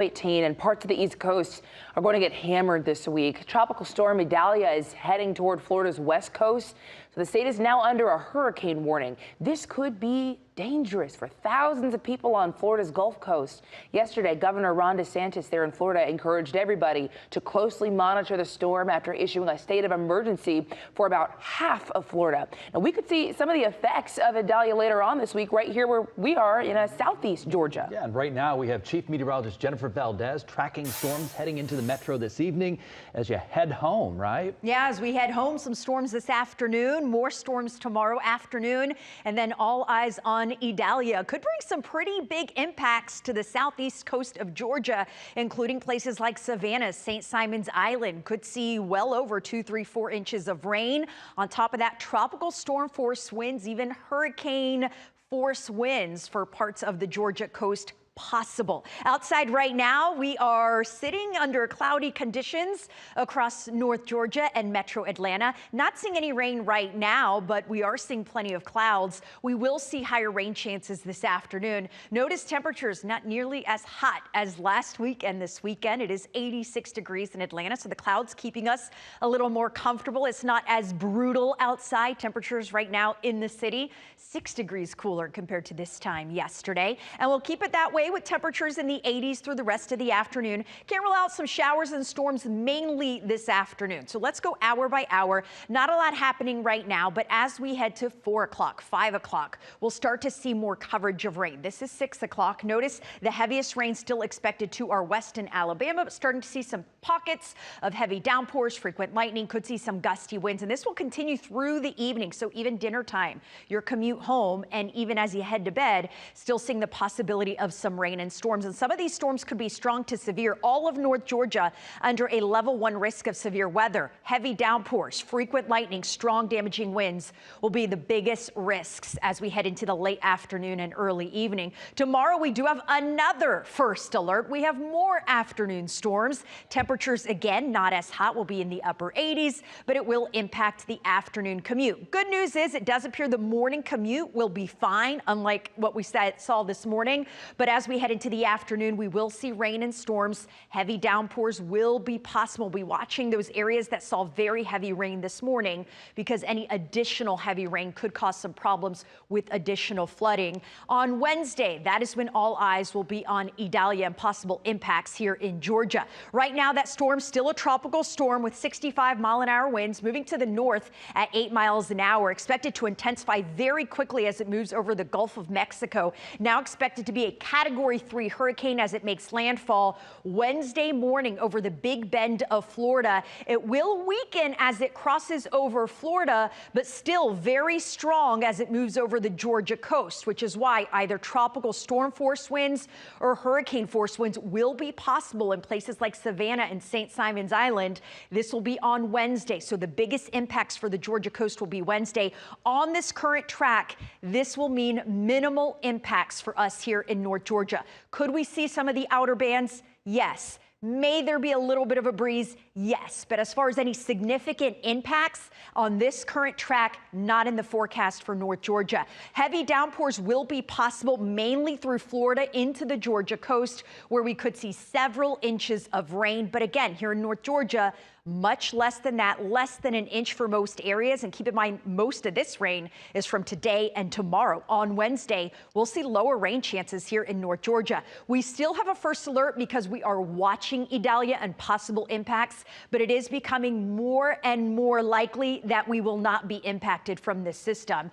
18 and parts of the East Coast are going to get hammered this week. Tropical storm Idalia is heading toward Florida's west coast, so the state is now under a hurricane warning. This could be dangerous for thousands of people on Florida's Gulf Coast. Yesterday, Governor Ron DeSantis there in Florida encouraged everybody to closely monitor the storm after issuing a state of emergency for about half of Florida. Now, we could see some of the effects of Idalia later on this week right here where we are in southeast Georgia. Yeah, and right now we have Chief Meteorologist Jennifer Valdez tracking storms heading into the metro this evening as you head home, right? Yeah, as we head home, some storms this afternoon, more storms tomorrow afternoon, and then all eyes on Idalia. Could bring some pretty big impacts to the southeast coast of Georgia, including places like Savannah, St. Simon's Island. Could see well over 2, 3, 4 inches of rain. On top of that, tropical storm force winds, even hurricane force winds for parts of the Georgia coast possible. Outside right now, we are sitting under cloudy conditions across North Georgia and metro Atlanta. Not seeing any rain right now, but we are seeing plenty of clouds. We will see higher rain chances this afternoon. Notice temperatures not nearly as hot as last week and this weekend. It is 86 degrees in Atlanta, so the clouds keeping us a little more comfortable. It's not as brutal outside. Temperatures right now in the city, 6 degrees cooler compared to this time yesterday. And we'll keep it that way with temperatures in the 80s through the rest of the afternoon. Can't rule out some showers and storms mainly this afternoon. So let's go hour by hour. Not a lot happening right now, but as we head to 4 o'clock, 5 o'clock, we'll start to see more coverage of rain. This is 6 o'clock. Notice the heaviest rain still expected to our west in Alabama, but starting to see some pockets of heavy downpours, frequent lightning, could see some gusty winds, and this will continue through the evening. So even dinner time, your commute home, and even as you head to bed, still seeing the possibility of some rain and storms. And some of these storms could be strong to severe. All of North Georgia under a level 1 risk of severe weather. Heavy downpours, frequent lightning, strong damaging winds will be the biggest risks as we head into the late afternoon and early evening. Tomorrow we do have another first alert. We have more afternoon storms. Temperatures again not as hot, will be in the upper 80s, but it will impact the afternoon commute. Good news is it does appear the morning commute will be fine, unlike what we saw this morning. But as we head into the afternoon, we will see rain and storms. Heavy downpours will be possible. We'll be watching those areas that saw very heavy rain this morning, because any additional heavy rain could cause some problems with additional flooding. On Wednesday, that is when all eyes will be on Idalia and possible impacts here in Georgia. Right now, that storm still a tropical storm with 65-mile-an-hour winds moving to the north at 8 miles an hour. Expected to intensify very quickly as it moves over the Gulf of Mexico. Now expected to be a Category 3 hurricane as it makes landfall Wednesday morning over the Big Bend of Florida. It will weaken as it crosses over Florida, but still very strong as it moves over the Georgia coast, which is why either tropical storm force winds or hurricane force winds will be possible in places like Savannah and St. Simon's Island. This will be on Wednesday, so the biggest impacts for the Georgia coast will be Wednesday. On this current track, this will mean minimal impacts for us here in North Georgia. Could we see some of the outer bands? Yes. May there be a little bit of a breeze? Yes. But as far as any significant impacts on this current track, not in the forecast for North Georgia. Heavy downpours will be possible mainly through Florida into the Georgia coast, where we could see several inches of rain. But again, here in North Georgia, much less than that, less than an inch for most areas. And keep in mind, most of this rain is from today and tomorrow. On Wednesday, we'll see lower rain chances here in North Georgia. We still have a first alert because we are watching Idalia and possible impacts, but it is becoming more and more likely that we will not be impacted from this system.